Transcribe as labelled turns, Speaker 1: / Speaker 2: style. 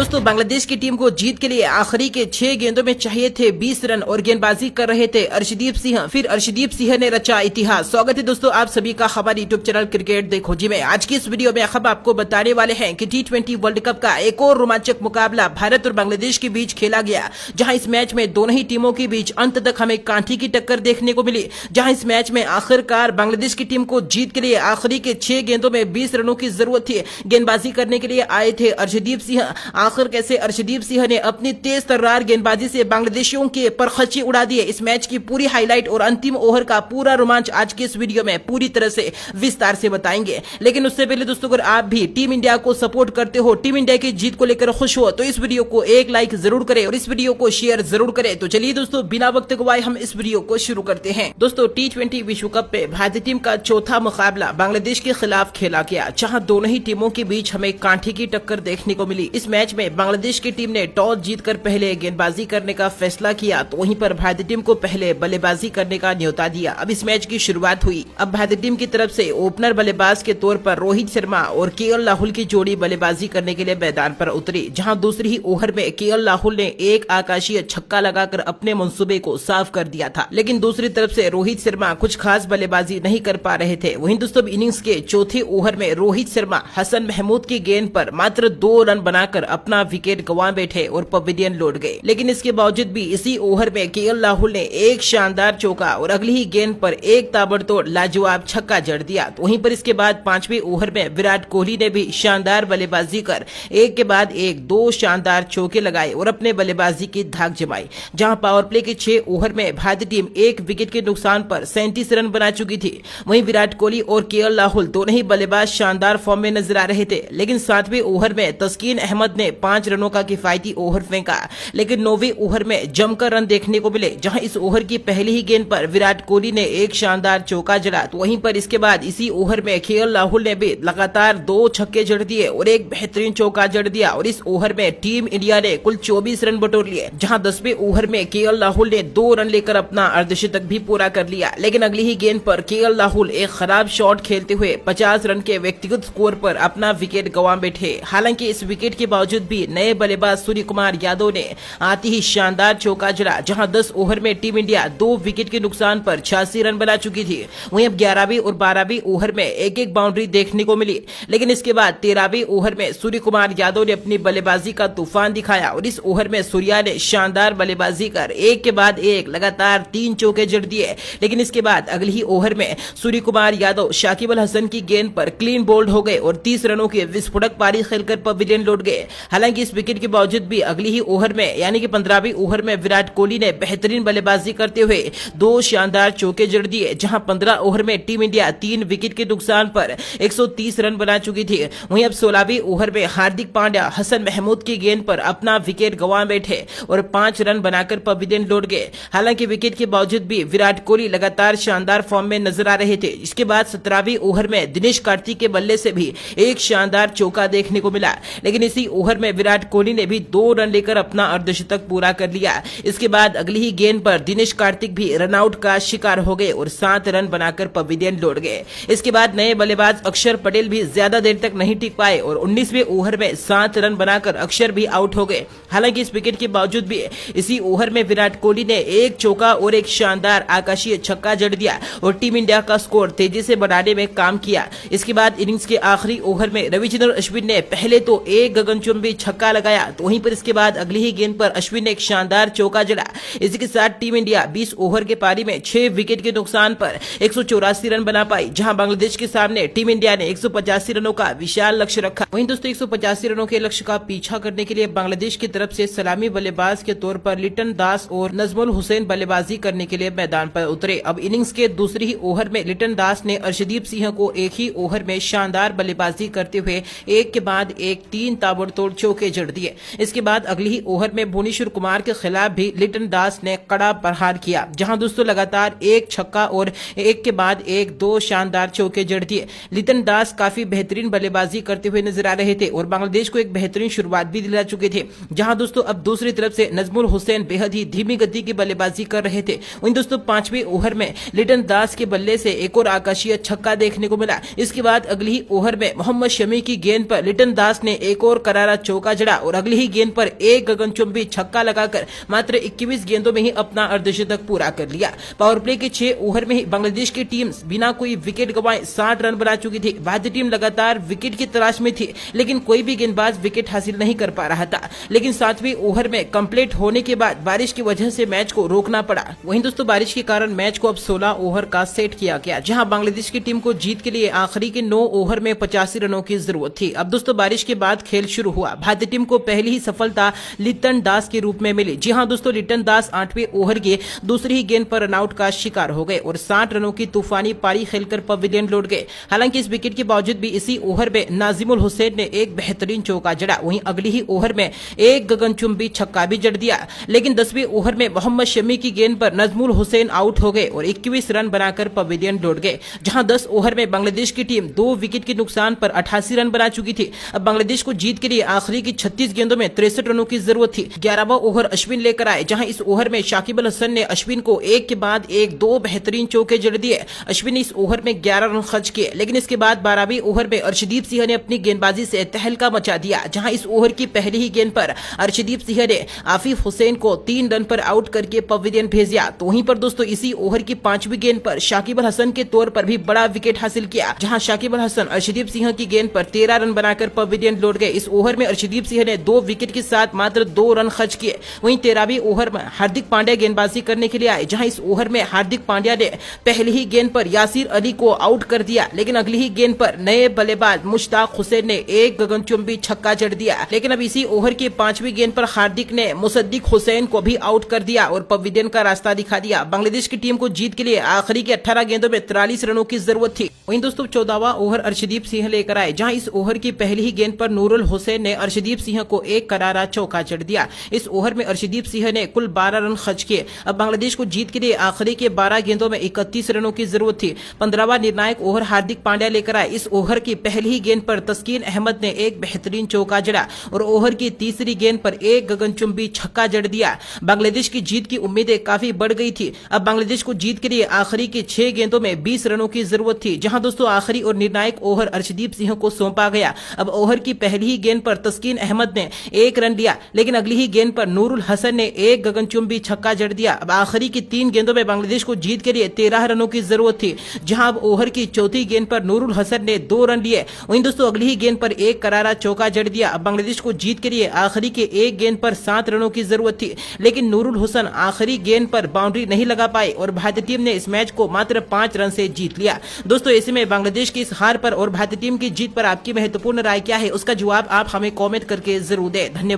Speaker 1: दोस्तों बांग्लादेश की टीम को जीत के लिए आखिरी के 6 गेंदों में चाहिए थे 20 रन और गेंदबाजी कर रहे थे अर्शदीप सिंह। फिर अर्शदीप सिंह ने रचा इतिहास। स्वागत है दोस्तों आप सभी का हमारे यूट्यूब चैनल क्रिकेट देखो जी में। आज की इस वीडियो में हम आपको बताने वाले हैं कि T20 वर्ल्ड कप का एक और रोमांचक मुकाबला भारत और बांग्लादेश के बीच खेला गया, जहां इस मैच में दोनों ही टीमों के बीच अंत तक हमें कांटे की टक्कर देखने को मिली। जहां इस मैच में आखिरकार बांग्लादेश की टीम को जीत के लिए आखिरी के 6 गेंदों में 20 रनों की जरूरत थी। गेंदबाजी करने के लिए आए थे अर्शदीप सिंह। आखिर कैसे अर्शदीप सिंह ने अपनी तेज तर्रार गेंदबाजी से बांग्लादेशियों के परखच्चे उड़ा दिए। इस मैच की पूरी हाईलाइट और अंतिम ओवर का पूरा रोमांच आज के इस वीडियो में पूरी तरह से विस्तार से बताएंगे। लेकिन उससे पहले दोस्तों अगर आप भी टीम इंडिया को सपोर्ट करते हो, टीम इंडिया की जीत को लेकर खुश हो, तो इस वीडियो को एक लाइक जरूर करें और इस वीडियो को शेयर जरूर करें। तो चलिए दोस्तों बिना वक्त गवाए हम इस वीडियो को शुरू करते हैं। दोस्तों T20 विश्व कप में भारतीय टीम का चौथा मुकाबला बांग्लादेश के खिलाफ खेला गया, जहां दोनों ही टीमों के बीच हमें कांटे की टक्कर देखने को मिली। इस मैच में बांग्लादेश की टीम ने टॉस जीतकर पहले गेंदबाजी करने का फैसला किया, तो वहीं पर भारतीय टीम को पहले बल्लेबाजी करने का न्योता दिया। अब इस मैच की शुरुआत हुई। अब भारतीय टीम की तरफ से ओपनर बल्लेबाज के तौर पर रोहित शर्मा और KL राहुल की जोड़ी बल्लेबाजी करने के लिए मैदान पर उतरी, जहां दूसरी ही ओवर में KL राहुल ने एक आकाशीय छक्का लगाकर अपने मंसूबे को साफ कर दिया था। लेकिन दूसरी तरफ से रोहित शर्मा कुछ खास बल्लेबाजी नहीं कर पा रहे थे। वहीं दोस्तों इनिंग्स के चौथे ओवर में रोहित शर्मा हसन महमूद की गेंद पर मात्र 2 रन बनाकर अपना विकेट गंवा बैठे और पवेलियन लौट गए। लेकिन इसके बावजूद भी इसी ओवर में KL राहुल ने एक शानदार चौका और अगली ही गेंद पर एक ताबड़तोड़ लाजवाब छक्का जड़ दिया। तो वहीं पर इसके बाद 5वें ओवर में विराट कोहली ने भी शानदार बल्लेबाजी कर एक के बाद एक 2 शानदार चौके लगाए और अपने बल्लेबाजी की धाक जमाई। जहां पावर प्ले के 6 ओवर में भारतीय टीम 1 विकेट के नुकसान पर 37 रन बना चुकी थी। वहीं विराट कोहली और KL राहुल दोनों ही बल्लेबाज शानदार फॉर्म में नजर आ रहे थे। लेकिन 7वें ओवर में तस्कीन अहमद ने 5 रनों का किफायती ओवर फेंका, लेकिन 9वें ओवर में जमकर रन देखने को मिले, जहां इस ओवर की पहली ही गेंद पर विराट कोहली ने एक शानदार चौका जड़ा। तो वहीं पर इसके बाद इसी ओवर में KL राहुल ने भी लगातार 2 छक्के जड़ दिए और एक बेहतरीन चौका जड़ दिया और इस ओवर में टीम इंडिया ने कुल 24 रन बटोर लिए। जहां 10वें ओवर में KL राहुल ने 2 रन लेकर अपना अर्धशतक भी पूरा कर लिया। लेकिन अगली ही गेंद पर KL राहुल एक खराब शॉट खेलते हुए 50 रन के व्यक्तिगत स्कोर पर अपना विकेट गंवा बैठे। हालांकि इस विकेट के बावजूद भी नए बल्लेबाज सूर्य कुमार यादव ने आते ही शानदार चौका जड़ा, जहां 10 ओवर में टीम इंडिया 2 विकेट के नुकसान पर 86 रन बना चुकी थी। वहीं अब 11वें और 12वें ओवर में एक एक बाउंड्री देखने को मिली। लेकिन इसके बाद 13वें ओवर में सूर्य कुमार यादव ने अपनी बल्लेबाजी का तूफान दिखाया और इस ओवर में सूर्या ने शानदार बल्लेबाजी कर एक के बाद एक लगातार 3 चौके जड़ दिए। लेकिन इसके बाद अगले ही ओवर में सूर्य कुमार यादव शाकिब अल हसन की गेंद पर क्लीन बोल्ड हो गए और 30 रनों की विस्फोटक पारी खेलकर पवेलियन लौट गए। हालांकि इस विकेट के बावजूद भी अगली ही ओवर में यानी कि 15वें ओवर में विराट कोहली ने बेहतरीन बल्लेबाजी करते हुए 2 शानदार चौके जड़ दिए, जहां 15 ओवर में टीम इंडिया 3 विकेट के नुकसान पर 130 रन बना चुकी थी। वहीं अब 16वें ओवर में हार्दिक पांड्या हसन महमूद की गेंद पर अपना विकेट गंवा बैठे और 5 रन बनाकर पवेलियन लौट गए। हालांकि विकेट के बावजूद भी विराट कोहली लगातार शानदार फॉर्म में नजर आ रहे थे। इसके बाद 17वें ओवर में दिनेश कार्तिक के बल्ले से भी एक शानदार चौका देखने को मिला। लेकिन इसी ओवर में विराट कोहली ने भी 2 रन लेकर अपना अर्धशतक पूरा कर लिया। इसके बाद अगली ही गेंद पर दिनेश कार्तिक भी रनआउट का शिकार हो गए और 7 रन बनाकर पवेलियन लौट गए। इसके बाद नए बल्लेबाज अक्षर पटेल भी ज्यादा देर तक नहीं टिक पाए और 19वें ओवर में 7 रन बनाकर अक्षर भी आउट हो गए। हालांकि इस विकेट के बावजूद भी इसी ओवर में विराट कोहली ने एक चौका और एक शानदार आकाशीय छक्का जड़ दिया और टीम इंडिया का स्कोर तेजी से बढ़ाने में काम किया। इसके बाद इनिंग्स के आखिरी ओवर में रविचंद्रन अश्विन ने पहले तो एक गगनचुंबी छक्का लगाया, तो वहीं पर इसके बाद अगली ही गेंद पर अश्विन ने एक शानदार चौका जड़ा। इसी के साथ टीम इंडिया 20 ओवर के पारी में 6 विकेट के नुकसान पर 184 रन बना पाई, जहां बांग्लादेश के सामने टीम इंडिया ने 185 रनों का विशाल लक्ष्य रखा। वहीं दोस्तों 185 रनों के लक्ष्य का पीछा करने के लिए बांग्लादेश की तरफ से सलामी बल्लेबाज के तौर पर लिटन दास और नजमुल हुसैन बल्लेबाजी करने के लिए मैदान पर उतरे। अब इनिंग्स के दूसरी ही ओवर में लिटन दास ने अर्शदीप सिंह को एक ही ओवर में शानदार बल्लेबाजी करते हुए एक के बाद एक 3 ताबड़तोड़ चौके जड़ दिए। इसके बाद अगली ही ओवर में भुवनेश्वर कुमार के खिलाफ भी लिटन दास ने कड़ा प्रहार किया, जहां दोस्तों लगातार एक छक्का और एक के बाद एक 2 शानदार चौके जड़ दिए। लिटन दास काफी बेहतरीन बल्लेबाजी करते हुए नजर आ रहे थे और बांग्लादेश को एक बेहतरीन शुरुआत भी दिला चुके थे। जहां दोस्तों अब दूसरी तरफ से नजमुल हुसैन बेहद ही धीमी गति की बल्लेबाजी कर रहे थे। वहीं दोस्तों 5वें ओवर में लिटन दास के बल्ले से एक और आकाशीय छक्का देखने को मिला। इसके बाद अगली ही ओवर में मोहम्मद शमी की गेंद पर लिटन दास ने एक और करारा चौका जड़ा और अगली ही गेंद पर एक गगनचुंबी छक्का लगाकर मात्र 21 गेंदों में ही अपना अर्धशतक पूरा कर लिया। पावर प्ले के 6 ओवर में ही बांग्लादेश की टीम बिना कोई विकेट गंवाए 60 रन बना चुकी थी। भारतीय टीम लगातार विकेट की तलाश में थी, लेकिन कोई भी गेंदबाज विकेट हासिल नहीं कर पा रहा था। लेकिन 7वें ओवर में कंप्लीट होने के बाद बारिश की वजह से मैच को रोकना पड़ा। वहीं दोस्तों बारिश के कारण मैच को अब 16 ओवर का सेट किया गया, जहां बांग्लादेश की टीम को जीत के लिए आखिरी के 9 ओवर में 85 रनों की जरूरत थी। अब दोस्तों बारिश के बाद खेल शुरू हुआ। भारतीय टीम को पहली ही सफलता लिटन दास के रूप में मिली। जी हां दोस्तों, लिटन दास 8वें ओवर के दूसरी ही गेंद पर रनआउट का शिकार हो गए और 60 रनों की तूफानी पारी खेलकर पवेलियन लौट गए। हालांकि इस विकेट के बावजूद भी इसी ओवर में नाजिमुल हुसैन ने एक बेहतरीन चौका जड़ा। वहीं अगली ही ओवर में एक गगनचुंबी छक्का भी जड़ दिया। लेकिन 10वें ओवर में मोहम्मद शमी की गेंद पर नजमुल हुसैन आउट हो गए और 21 रन बनाकर पवेलियन लौट गए। जहां 10 ओवर में बांग्लादेश की टीम 2 विकेट के नुकसान पर 88 रन बना चुकी थी। अब बांग्लादेश को जीत के लिए आखिरी की 36 गेंदों में 63 रनों की जरूरत थी। 11वां ओवर अश्विन लेकर आए, जहां इस ओवर में शाकिब अल हसन ने अश्विन को एक के बाद एक 2 बेहतरीन चौके जड़ दिए। अश्विन ने इस ओवर में 11 रन खर्च किए। लेकिन इसके बाद 12वें ओवर में अर्शदीप सिंह ने अपनी गेंदबाजी से तहलका मचा दिया, जहां इस ओवर की पहली ही गेंद पर अर्शदीप सिंह ने आफिफ हुसैन को 3 रन पर आउट करके पवेलियन भेज दिया। तो वहीं पर दोस्तों इसी ओवर की 5वीं गेंद पर शाकिब अल हसन के तौर पर भी बड़ा विकेट हासिल किया, जहां शाकिब अल हसन अर्शदीप सिंह की गेंद पर 13 रन बनाकर पवेलियन लौट गए। इस ओवर में अर्शदीप सिंह ने 2 विकेट के साथ मात्र 2 रन खर्च किए। वहीं 13वीं ओवर में हार्दिक पांड्या गेंदबाजी करने के लिए आए, जहां इस ओवर में हार्दिक पांड्या ने पहली ही गेंद पर यासिर अली को आउट कर दिया। लेकिन अगली ही गेंद पर नए बल्लेबाज मुश्ताक हुसैन ने एक गगनचुंबी छक्का जड़ दिया। लेकिन अब इसी ओवर की 5वीं गेंद पर हार्दिक ने मुसद्दिक हुसैन को भी आउट कर दिया और पवेलियन का रास्ता दिखा दिया। बांग्लादेश की टीम को जीत के लिए आखिरी के 18 गेंदों में 43 रनों की जरूरत थी। वहीं दोस्तों 14वां ओवर अर्शदीप सिंह लेकर आए, जहां इस ओवर की पहली ही गेंद पर नूरुल हुसैन ने अर्शदीप सिंह को एक करारा चौका जड़ दिया। इस ओवर में अर्शदीप सिंह ने कुल 12 रन खर्च किए। अब बांग्लादेश को जीत के लिए आखिरी के 12 गेंदों में 31 रनों की जरूरत थी। 15वां निर्णायक ओवर हार्दिक पांड्या लेकर आए। इस ओवर की पहली ही गेंद पर तस्कीन अहमद ने एक बेहतरीन चौका जड़ा और ओवर की तीसरी गेंद पर एक गगनचुंबी छक्का जड़ दिया। बांग्लादेश की जीत की उम्मीदें काफी बढ़ गई थी। अब बांग्लादेश को जीत के लिए आखिरी की 6 गेंदों में 20 रनों की जरूरत थी, जहां दोस्तों आखिरी और निर्णायक ओवर अर्शदीप सिंह को सौंपा गया। अब ओवर की पहली ही गेंद पर तस्कीन अहमद ने 1 रन लिया, लेकिन अगली ही गेंद पर नूरुल हसन ने एक गगनचुंबी छक्का जड़ दिया। अब आखिरी की 3 गेंदों में बांग्लादेश को जीत के लिए 13 रनों की जरूरत थी, जहां अब ओवर की 4थी गेंद पर नूरुल हसन ने 2 रन लिए। वहीं दोस्तों अगली ही गेंद पर एक करारा चौका जड़ दिया। अब बांग्लादेश को जीत के लिए आखिरी के 1 गेंद पर 7 रनों की जरूरत थी, लेकिन नूरुल हसन आखिरी गेंद पर बाउंड्री नहीं लगा पाए और भारतीय टीम ने इस मैच को मात्र 5 रन से जीत लिया। दोस्तों ऐसे में बांग्लादेश की इस हार पर और भारतीय टीम की जीत पर आपकी महत्वपूर्ण राय क्या है, उसका जवाब आप हमें कमेंट करके जरूर दें। धन्यवाद।